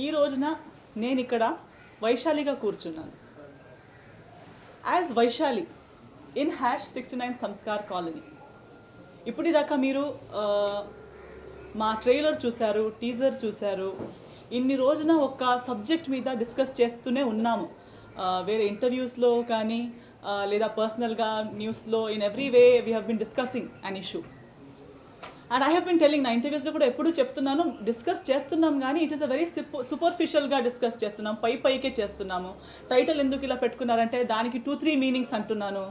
ఈ రోజున నేను ఇక్కడ వైశాలిగా కూర్చున్నాను. As Vaishali in #69 Sanskar colony. ఇప్పటిదాకా మీరు మా ట్రైలర్ చూశారు, టీజర్ చూశారు. ఇన్ని రోజున ఒక సబ్జెక్ట్ మీద డిస్కస్ చేస్తూనే ఉన్నాము. వేరే ఇంటర్వ్యూస్లో కానీ లేదా పర్సనల్గా న్యూస్లో in every way we have been discussing an issue. And I have been telling నా ఇంటర్వ్యూస్లో కూడా ఎప్పుడూ చెప్తున్నాను, డిస్కస్ చేస్తున్నాం కానీ ఇట్ ఈస్ అ వెరీ సూపర్ఫిషియల్గా డిస్కస్ చేస్తున్నాం, పైకే చేస్తున్నాము. టైటిల్ ఎందుకు ఇలా పెట్టుకున్నారంటే దానికి 2-3 మీనింగ్స్ అంటున్నాను.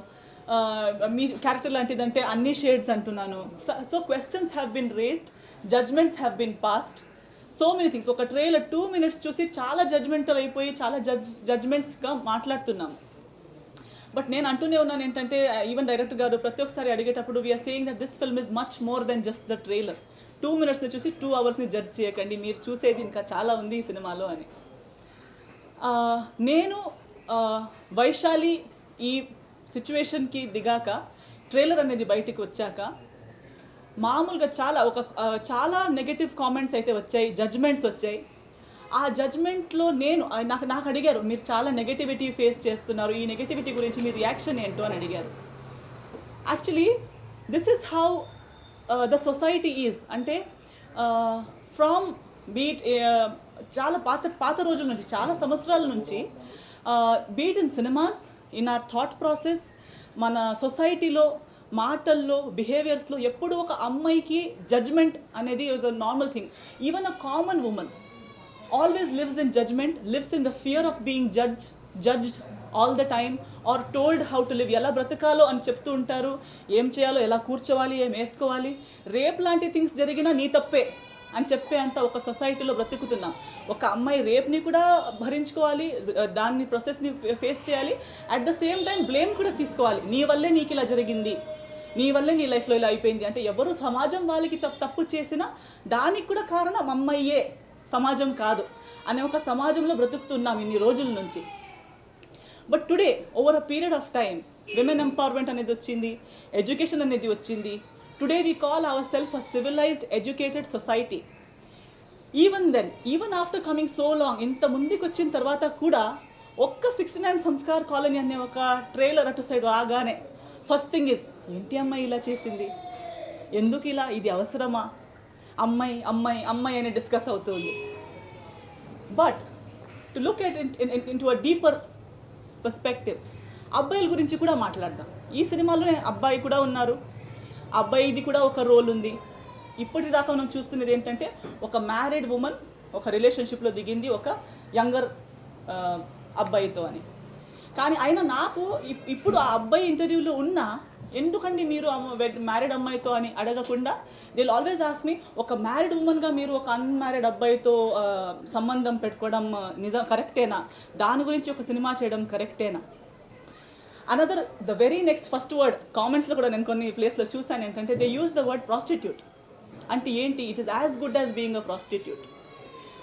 మీ క్యారెక్టర్ లాంటిదంటే అన్ని షేడ్స్ అంటున్నాను. So questions have been raised, judgements have been passed, so many things. ఒక ట్రైలర్ 2 minutes చూసి చాలా జడ్జ్మెంటల్ అయిపోయి చాలా జడ్జ్మెంట్స్గా మాట్లాడుతున్నాము. బట్ నేను అంటూనే ఉన్నాను ఏంటంటే, ఈవెన్ డైరెక్టర్ గారు ప్రతి ఒక్కసారి అడిగేటప్పుడు we are saying that this film is much more than just the trailer. 2 minutesని చూసి 2 hours జడ్జ్ చేయకండి, మీరు చూసేది ఇంకా చాలా ఉంది ఈ సినిమాలో అని. నేను వైశాలి ఈ సిచ్యువేషన్కి దిగాక, ట్రైలర్ అనేది బయటికి వచ్చాక మామూలుగా చాలా నెగటివ్ కామెంట్స్ అయితే వచ్చాయి, జడ్జ్మెంట్స్ వచ్చాయి. ఆ జడ్జ్మెంట్లో నేను నాకు అడిగారు, మీరు చాలా నెగటివిటీ ఫేస్ చేస్తున్నారు, ఈ నెగటివిటీ గురించి మీ రియాక్షన్ ఏంటో అని అడిగారు. Actually this is how the society is. అంటే ఫ్రమ్ బీట్ చాలా పాత రోజుల నుంచి, చాలా సంవత్సరాల నుంచి, beat in cinemas, in our thought process, మన సొసైటీలో మాటల్లో, బిహేవియర్స్లో ఎప్పుడు ఒక అమ్మాయికి జడ్జ్మెంట్ అనేది is a normal thing. Even a common woman always lives in judgment, lives in the fear of being judged all the time or told how to live. ఎలా బ్రతకాలో అని చెప్తూ ఉంటారు, ఏం చేయాలో, ఎలా కూర్చోవాలి, ఏం వేసుకోవాలి. రేప్ లాంటి థింగ్స్ జరిగినా నీ తప్పే అని చెప్పే అంత ఒక సొసైటీలో బ్రతుకుతున్నాం. ఒక అమ్మాయి రేప్ని కూడా భరించుకోవాలి, దాన్ని ప్రాసెస్ని ఫేస్ చేయాలి, at the same time blame కూడా తీసుకోవాలి. నీ వల్లే నీకు ఇలా జరిగింది, నీ వల్లే నీ లైఫ్లో ఇలా అయిపోయింది అంటే, ఎవరు సమాజం వాళ్ళకి తప్పు చేసినా దానికి కూడా కారణం అమ్మాయియే, సమాజం కాదు అనే ఒక సమాజంలో బ్రతుకుతున్నాం ఇన్ని రోజుల నుంచి. But today over a period of time women empowerment అనేది వచ్చింది, ఎడ్యుకేషన్ అనేది వచ్చింది. Today we call our self a civilized educated society. Even after coming so long, ఇంత ముందుకు వచ్చిన తర్వాత కూడా ఒక్క 69 సంస్కార్ కాలనీ అనే ఒక ట్రైలర్ అటు సైడ్ రాగానే ఫస్ట్ థింగ్ ఇస్, ఏంటి అమ్మాయి ఇలా చేసింది, ఎందుకు ఇలా, ఇది అవసరమా, అమ్మాయి అమ్మాయి అమ్మాయి అని డిస్కస్ అవుతుంది. But to look at in to a deeper perspective, అబ్బాయిల గురించి కూడా మాట్లాడదాం. ఈ సినిమాలోనే అబ్బాయి కూడా ఉన్నారు, అబ్బాయిది కూడా ఒక రోల్ ఉంది. ఇప్పటిదాకా మనం చూస్తున్నది ఏంటంటే, ఒక మ్యారీడ్ ఉమెన్ ఒక రిలేషన్షిప్లో దిగింది ఒక యంగర్ అబ్బాయితో అని. కానీ అయినా నాకు ఇప్పుడు ఆ అబ్బాయి ఇంటర్వ్యూలో ఉన్నా, ఎందుకండి మీరు మ్యారీడ్ అమ్మాయితో అని అడగకుండా, they will always ask me, ఒక మ్యారీడ్ ఉమెన్గా మీరు ఒక అన్మ్యారీడ్ అబ్బాయితో సంబంధం పెట్టుకోవడం నిజం కరెక్టేనా, దాని గురించి ఒక సినిమా చేయడం కరెక్టేనా. Another the very next first word కామెంట్స్లో కూడా నేను కొన్ని ప్లేస్లో చూసాను ఏంటంటే, they use the word prostitute. అంటే ఏంటి, it is as good as being a prostitute.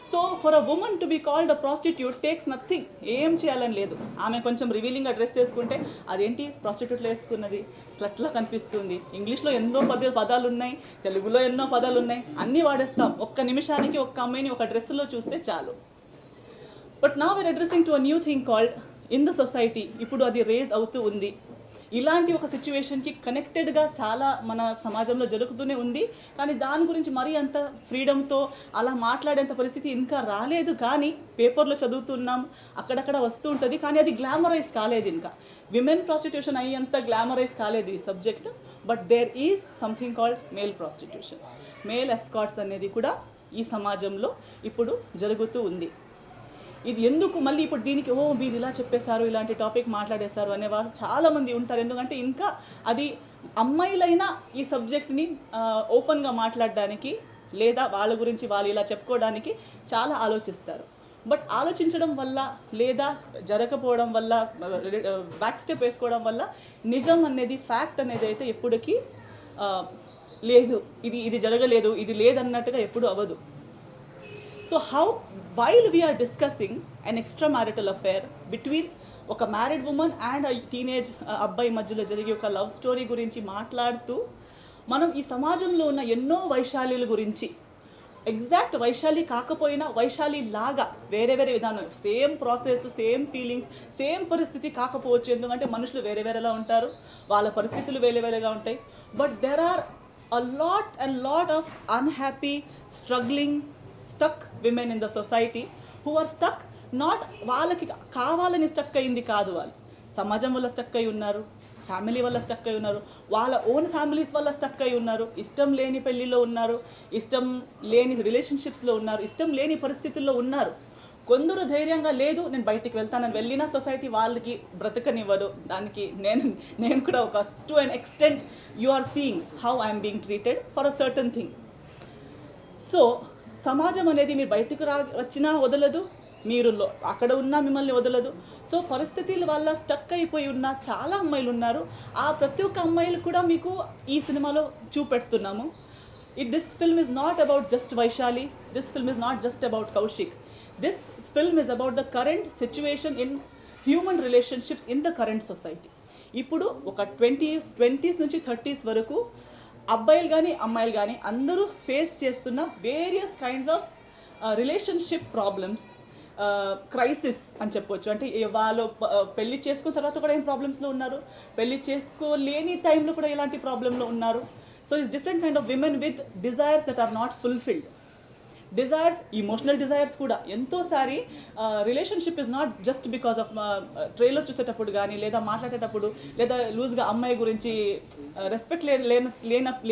So for a woman to be called a prostitute takes nothing, ఏం చేయాలని లేదు. ఆమె కొంచెం రివీలింగ్గా డ్రెస్ వేసుకుంటే అదేంటి ప్రాస్టిట్యూట్లో వేసుకున్నది, స్లట్లా కనిపిస్తుంది. ఇంగ్లీష్లో ఎన్నో పదాలు ఉన్నాయి, తెలుగులో ఎన్నో పదాలు ఉన్నాయి, అన్నీ వాడేస్తాం. ఒక్క నిమిషానికి ఒక్క అమ్మాయిని ఒక డ్రెస్సులో చూస్తే చాలు. But now we are addressing to a new thing called in the society. ఇప్పుడు అది రేజ్ అవుతూ ఉంది. ఇలాంటి ఒక సిచ్యువేషన్కి కనెక్టెడ్గా చాలా మన సమాజంలో జరుగుతూనే ఉంది. కానీ దాని గురించి మరీ అంత ఫ్రీడమ్తో అలా మాట్లాడేంత పరిస్థితి ఇంకా రాలేదు. కానీ పేపర్లో చదువుతున్నాం, అక్కడక్కడ వస్తూ ఉంటుంది, కానీ అది గ్లామరైజ్ కాలేదు. ఇంకా విమెన్ ప్రాస్టిట్యూషన్ అయ్యేంత గ్లామరైజ్ కాలేదు ఈ subject. But there is something called male prostitution, male escorts అనేది కూడా ఈ సమాజంలో ఇప్పుడు జరుగుతూ ఉంది. ఇది ఎందుకు మళ్ళీ ఇప్పుడు దీనికి మీరు ఇలా చెప్పేశారు, ఇలాంటి టాపిక్ మాట్లాడేశారు అనేవారు చాలామంది ఉంటారు. ఎందుకంటే ఇంకా అది అమ్మాయిలైనా ఈ సబ్జెక్ట్ని ఓపెన్గా మాట్లాడడానికి, లేదా వాళ్ళ గురించి వాళ్ళు ఇలా చెప్పుకోవడానికి చాలా ఆలోచిస్తారు. బట్ ఆలోచించడం వల్ల, లేదా జరగకపోవడం వల్ల, బ్యాక్ స్టెప్ వేసుకోవడం వల్ల నిజం అనేది, ఫ్యాక్ట్ అనేది అయితే ఎప్పటికీ లేదు, ఇది జరగలేదు, ఇది లేదన్నట్టుగా ఎప్పుడు అవ్వదు. So while we are discussing an extramarital affair between ఒక మ్యారీడ్ ఉమెన్ అండ్ టీనేజ్ అబ్బాయి మధ్యలో జరిగే ఒక లవ్ స్టోరీ గురించి మాట్లాడుతూ, మనం ఈ సమాజంలో ఉన్న ఎన్నో వైశాల్యుల గురించి, ఎగ్జాక్ట్ వైశాలి కాకపోయినా వైశాలి లాగా వేరే వేరే విధానం, same process, same feelings, same పరిస్థితి కాకపోవచ్చు. ఎందుకంటే మనుషులు వేరే వేరేలా ఉంటారు, వాళ్ళ పరిస్థితులు వేరే వేరేగా ఉంటాయి. But there are a lot and lot of unhappy, struggling, stuck women in the society who are stuck not వాళ్ళకి కావాలని స్టక్ అయింది కాదు, వాళ్ళు సమాజం వల్ల స్టక్ అయి ఉన్నారు, ఫ్యామిలీ వల్ల స్టక్ అయి ఉన్నారు, వాళ్ళ ఓన్ ఫ్యామిలీస్ వల్ల స్టక్ అయి ఉన్నారు, ఇష్టం లేని పెళ్ళిలో ఉన్నారు, ఇష్టం లేని రిలేషన్షిప్స్లో ఉన్నారు, ఇష్టం లేని పరిస్థితుల్లో ఉన్నారు. కొందరు ధైర్యంగా లేదు నేను బయటికి వెళ్తానని వెళ్ళిన సొసైటీ వాళ్ళకి బ్రతకనివ్వదు. దానికి నేను కూడా ఒక to an extent you are seeing how I'm being treated for a certain thing. So సమాజం అనేది మీరు బయటకు వచ్చినా వదలదు, మీరు అక్కడ ఉన్నా మిమ్మల్ని వదలదు. సో పరిస్థితుల వల్ల స్టక్ అయిపోయి ఉన్న చాలా అమ్మాయిలు ఉన్నారు. ఆ ప్రతి ఒక్క అమ్మాయిలు కూడా మీకు ఈ సినిమాలో చూపెడుతున్నాము. This film is not about just Vaishali, this film is not just about Kaushik, this film is about the current situation in human relationships in the current society. ఇప్పుడు ఒక 20s నుంచి 30s వరకు అబ్బాయిలు కానీ అమ్మాయిలు కానీ అందరూ ఫేస్ చేస్తున్న various kinds of relationship problems, crisis అని చెప్పొచ్చు. అంటే వాళ్ళు పెళ్లి చేసుకున్న తర్వాత కూడా ఏం ప్రాబ్లమ్స్లో ఉన్నారు, పెళ్లి చేసుకోలేని టైంలో కూడా ఇలాంటి ప్రాబ్లంలో ఉన్నారు. So it's different kind of women with desires that are not fulfilled. Desires, emotional desires కూడా ఎంతోసారి relationship is not just because of trailer చూసేటప్పుడు కానీ లేదా మాట్లాడేటప్పుడు లేదా లూజ్గా అమ్మాయి గురించి రెస్పెక్ట్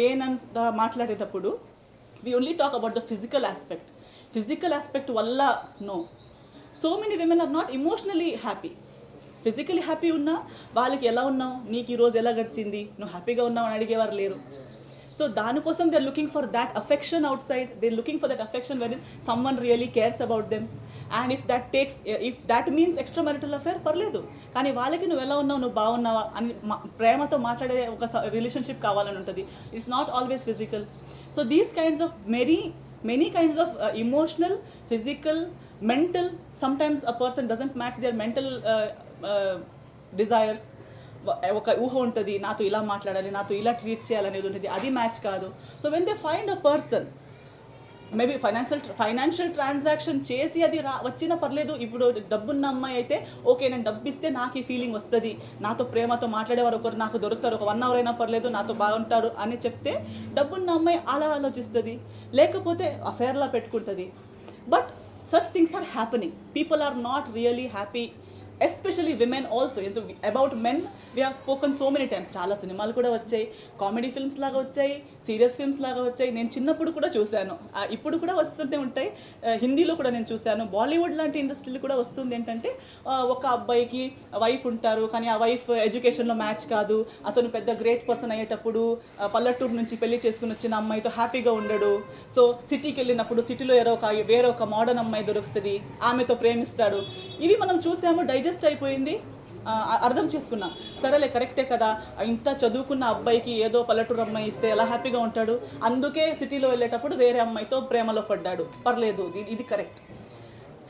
లేనంత మాట్లాడేటప్పుడు we only talk about the physical aspect వల్ల no. So many women are not emotionally happy. Physically happy ఉన్నా వాళ్ళకి ఎలా ఉన్నావు, నీకు ఈరోజు ఎలా గడిచింది, నువ్వు హ్యాపీగా ఉన్నావు అని అడిగేవారు లేరు. సో దానికోసం they are looking for that affection outside, they are looking for that affection when someone really cares about them. And if that means extra marital affair పర్లేదు, కానీ వాళ్ళకి నువ్వు ఎలా ఉన్నావు, నువ్వు బాగున్నావా అని ప్రేమతో మాట్లాడే ఒక రిలేషన్షిప్ కావాలని ఉంటుంది. It's not always physical. So these kinds of many kinds of emotional, physical, mental, sometimes a person doesn't match their mental desires. ఒక ఊహ ఉంటుంది, నాతో ఇలా మాట్లాడాలి, నాతో ఇలా ట్రీట్ చేయాలనేది ఉంటుంది, అది మ్యాచ్ కాదు. So when they find a person, maybe financial transaction చేసి అది వచ్చినా పర్లేదు. ఇప్పుడు డబ్బున్న అమ్మాయి అయితే ఓకే, నేను డబ్బు ఇస్తే నాకు ఈ ఫీలింగ్ వస్తుంది, నాతో ప్రేమతో మాట్లాడేవారు ఒకరు నాకు దొరుకుతారు, ఒక 1 hour అయినా పర్లేదు నాతో బాగుంటారు అని చెప్తే డబ్బున్న అమ్మాయి అలా ఆలోచిస్తుంది, లేకపోతే అఫేర్లా పెట్టుకుంటుంది. But such things are happening. People are not really happy, especially women also. About men we have spoken so many times. చాలా సినిమాలు కూడా వచ్చాయి, కామెడీ ఫిల్మ్స్ లాగా వచ్చాయి, సీరియస్ ఫిల్మ్స్ లాగా వచ్చాయి. నేను చిన్నప్పుడు కూడా చూశాను, ఇప్పుడు కూడా వస్తుంటే ఉంటాయి. హిందీలో కూడా నేను చూశాను, బాలీవుడ్ లాంటి ఇండస్ట్రీలో కూడా వస్తుంది. ఏంటంటే ఒక అబ్బాయికి వైఫ్ ఉంటారు, కానీ ఆ వైఫ్ ఎడ్యుకేషన్లో మ్యాచ్ కాదు, అతను పెద్ద గ్రేట్ పర్సన్ అయ్యేటప్పుడు పల్లెటూరు నుంచి పెళ్లి చేసుకుని వచ్చిన అమ్మాయితో హ్యాపీగా ఉండడు. సో సిటీకి వెళ్ళినప్పుడు సిటీలో వేరే ఒక మోడర్న్ అమ్మాయి దొరుకుతుంది, ఆమెతో ప్రేమిస్తాడు. ఇవి మనం చూసాము, డైజెస్ట్ అయిపోయింది, అర్థం చేసుకున్నాం, సరేలే కరెక్టే కదా, ఇంత చదువుకున్న అబ్బాయికి ఏదో పల్లెటూరు అమ్మాయి ఇస్తే ఎలా హ్యాపీగా ఉంటాడు, అందుకే సిటీలో వెళ్ళేటప్పుడు వేరే అమ్మాయితో ప్రేమలో పడ్డాడు, పర్లేదు, ఇది కరెక్ట్.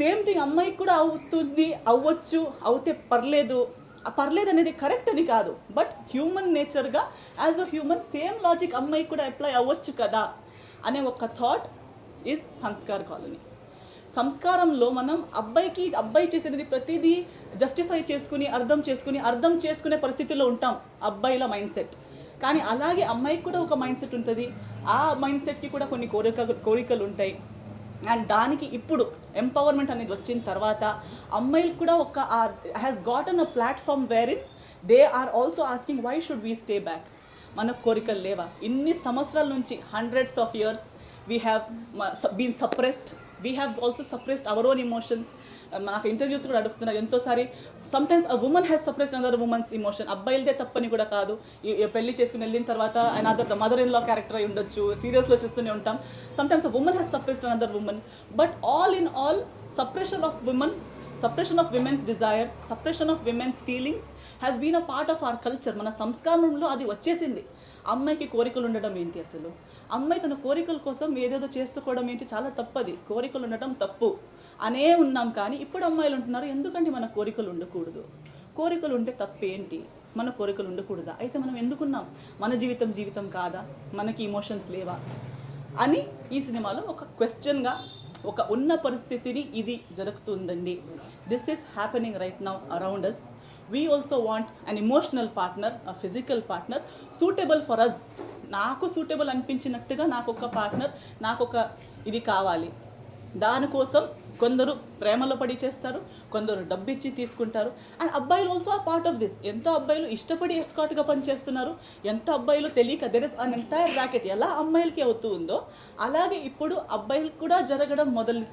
సేమ్ థింగ్ అమ్మాయికి కూడా అవ్వచ్చు, అవుతే పర్లేదు అనేది కరెక్ట్ అని కాదు. బట్ హ్యూమన్ నేచర్గా as a human same logic అమ్మాయికి కూడా అప్లై అవ్వచ్చు కదా అనే ఒక థాట్ ఈజ్ సంస్కార్ కాలనీ. సంస్కారంలో మనం అబ్బాయి చేసేది ప్రతిదీ జస్టిఫై చేసుకుని అర్థం చేసుకునే పరిస్థితిలో ఉంటాం, అబ్బాయిల మైండ్ సెట్. కానీ అలాగే అమ్మాయికి కూడా ఒక మైండ్ సెట్ ఉంటుంది, ఆ మైండ్ సెట్కి కూడా కొన్ని కోరికలు ఉంటాయి. అండ్ దానికి ఇప్పుడు ఎంపవర్మెంట్ అనేది వచ్చిన తర్వాత అమ్మాయిలకు కూడా has gotten a platform wherein they are also asking why should we stay back. మనకు కోరికలు లేవా? ఇన్ని సంవత్సరాల నుంచి, hundreds of years we have been suppressed. We have also suppressed our own emotions. నాకు ఇంటర్వ్యూస్ కూడా అడుగుతున్నారు ఎంతోసారి, sometimes a women has suppressed another women's emotion. అబ్బాయిలదే తప్పని కూడా కాదు, పెళ్లి చేసుకుని వెళ్ళిన తర్వాత another mother in law character అయి ఉండొచ్చు, సీరియస్లో చూస్తూనే ఉంటాం. Sometimes a women has suppressed another women. But all in all suppression of women's desires, suppression of women's feelings has been a part of our culture. మన సంస్కారంలో అది వచ్చేసింది. అమ్మాయికి కోరికలు ఉండడం ఏంటి అసలు? అమ్మాయి తన కోరికల కోసం ఏదేదో చేసుకోవడం ఏంటి? చాలా తప్పది. కోరికలు ఉండటం తప్పు అనే ఉన్నాం. కానీ ఇప్పుడు అమ్మాయిలు ఉంటున్నారు, ఎందుకంటే మన కోరికలు ఉండకూడదు. కోరికలు ఉంటే తప్పేంటి? మన కోరికలు ఉండకూడదా? అయితే మనం ఎందుకున్నాం? మన జీవితం కాదా? మనకి ఇమోషన్స్ లేవా? అని ఈ సినిమాలో ఒక క్వశ్చన్గా, ఒక ఉన్న పరిస్థితిని ఇది జరుగుతుందండి, this is happening right now around us. We also want an emotional partner, a physical partner suitable for us. నాకు సూటబుల్ అనిపించినట్టుగా నాకు ఒక పార్ట్నర్, నాకు ఒక ఇది కావాలి. దానికోసం కొందరు ప్రేమలో పడి చేస్తారు, కొందరు డబ్బు ఇచ్చి తీసుకుంటారు. అండ్ అబ్బాయిలు ఆల్సో ఆ పార్ట్ ఆఫ్ దిస్. ఎంత అబ్బాయిలు ఇష్టపడి ఎస్కాట్గా పనిచేస్తున్నారు, ఎంత అబ్బాయిలు తెలియక there is an entire racket. ఎలా అమ్మాయిలకి అవుతూ ఉందో అలాగే ఇప్పుడు అబ్బాయిలకు కూడా జరగడం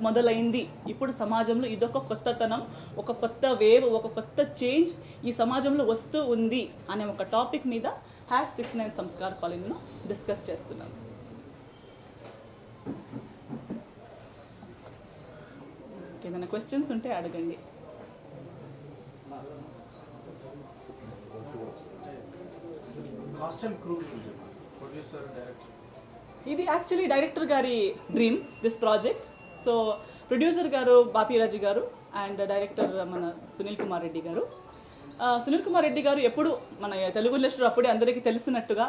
మొదలైంది. ఇప్పుడు సమాజంలో ఇదొక కొత్తతనం, ఒక కొత్త వేవ్, ఒక కొత్త చేంజ్ ఈ సమాజంలో వస్తూ ఉంది అనే ఒక టాపిక్ మీద #69 సంస్కార్ కాలనీను డిస్కస్ చేస్తున్నాను. ఏదైనా క్వశ్చన్స్ ఉంటే అడగండి. ఇది యాక్చువల్లీ డైరెక్టర్ గారి dream, this project. So producer గారు బాపిరాజు గారు అండ్ డైరెక్టర్ మన సునీల్ కుమార్ రెడ్డి గారు. సునీల్ కుమార్ రెడ్డి గారు ఎప్పుడు మన తెలుగు ఇండస్ట్రీ అప్పుడే అందరికీ తెలిసినట్టుగా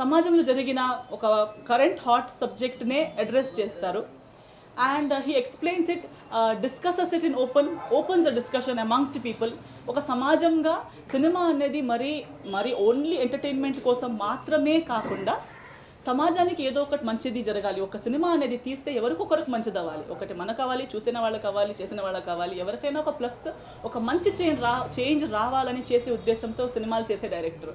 సమాజంలో జరిగిన ఒక కరెంట్ హాట్ సబ్జెక్ట్నే అడ్రస్ చేస్తారు. And he explains it, discusses it in opens the discussion amongst people. ఒక సమాజంగా సినిమా అనేది మరి ఓన్లీ ఎంటర్టైన్మెంట్ కోసం మాత్రమే కాకుండా సమాజానికి ఏదో ఒకటి మంచిది జరగాలి. ఒక సినిమా అనేది తీస్తే ఎవరికొకరికి మంచిది అవ్వాలి. ఒకటి మనకు కావాలి, చూసిన వాళ్ళకి కావాలి, చేసిన వాళ్ళకి కావాలి, ఎవరికైనా ఒక ప్లస్, ఒక మంచి చేంజ్ రావాలని చేసే ఉద్దేశంతో సినిమాలు చేసే డైరెక్టర్.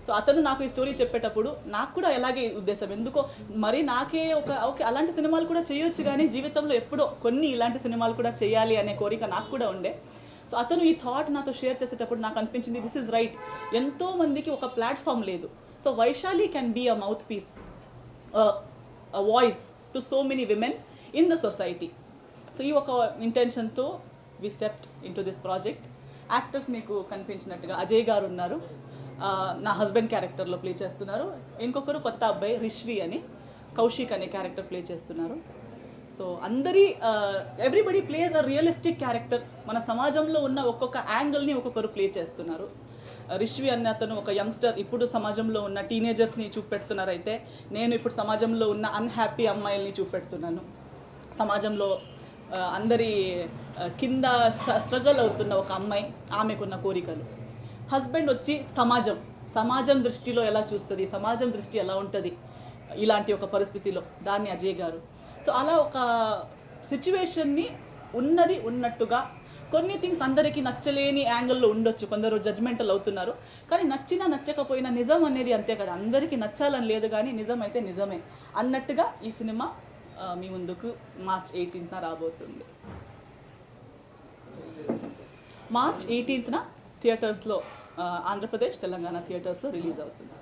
సో అతను నాకు ఈ స్టోరీ చెప్పేటప్పుడు నాకు కూడా ఎలాగే ఉద్దేశం, ఎందుకో మరి నాకే ఓకే అలాంటి సినిమాలు కూడా చేయొచ్చు, కానీ జీవితంలో ఎప్పుడో కొన్ని ఇలాంటి సినిమాలు కూడా చేయాలి అనే కోరిక నాకు కూడా ఉండే. సో అతను ఈ థాట్ నాతో షేర్ చేసేటప్పుడు నాకు అనిపించింది, దిస్ ఈజ్ రైట్. ఎంతోమందికి ఒక ప్లాట్ఫామ్ లేదు. So Vaishali can be a mouthpiece, a voice to so many women in the society. So ఈ ఒక ఇంటెన్షన్తో we stepped into this project. Actors మీకు కనిపించినట్టుగా అజయ్ గారు ఉన్నారు, నా హస్బెండ్ క్యారెక్టర్లో ప్లే చేస్తున్నారు. ఇంకొకరు కొత్త అబ్బాయి రిష్వి అని, కౌశిక్ అనే క్యారెక్టర్ ప్లే చేస్తున్నారు. సో ఎవ్రీబడి ప్లేస్ అ రియలిస్టిక్ క్యారెక్టర్. మన సమాజంలో ఉన్న ఒక్కొక్క యాంగిల్ని ఒక్కొక్కరు ప్లే చేస్తున్నారు. రిష్వి అనే అతను ఒక యంగ్స్టర్, ఇప్పుడు సమాజంలో ఉన్న టీనేజర్స్ని చూపెడుతున్నారైతే, నేను ఇప్పుడు సమాజంలో ఉన్న అన్హ్యాపీ అమ్మాయిల్ని చూపెడుతున్నాను. సమాజంలో అందరి కింద స్ట్రగల్ అవుతున్న ఒక అమ్మాయి, ఆమెకున్న కోరికలు. హస్బెండ్ వచ్చి సమాజం దృష్టిలో ఎలా చూస్తుంది, సమాజం దృష్టి ఎలా ఉంటుంది ఇలాంటి ఒక పరిస్థితిలో, దాన్ని అజయ్ గారు. సో అలా ఒక సిచ్యువేషన్ని ఉన్నట్టుగా, కొన్ని థింగ్స్ అందరికీ నచ్చలేని యాంగిల్లో ఉండొచ్చు, కొందరు జడ్జ్మెంటల్ అవుతున్నారు, కానీ నచ్చినా నచ్చకపోయినా నిజం అనేది అంతే కదా, అందరికీ నచ్చాలని లేదు, కానీ నిజం అయితే నిజమే అన్నట్టుగా ఈ సినిమా మీ ముందుకు March 18th రాబోతుంది. March 18th థియేటర్స్లో, ఆంధ్రప్రదేశ్, తెలంగాణ థియేటర్స్లో రిలీజ్ అవుతుంది.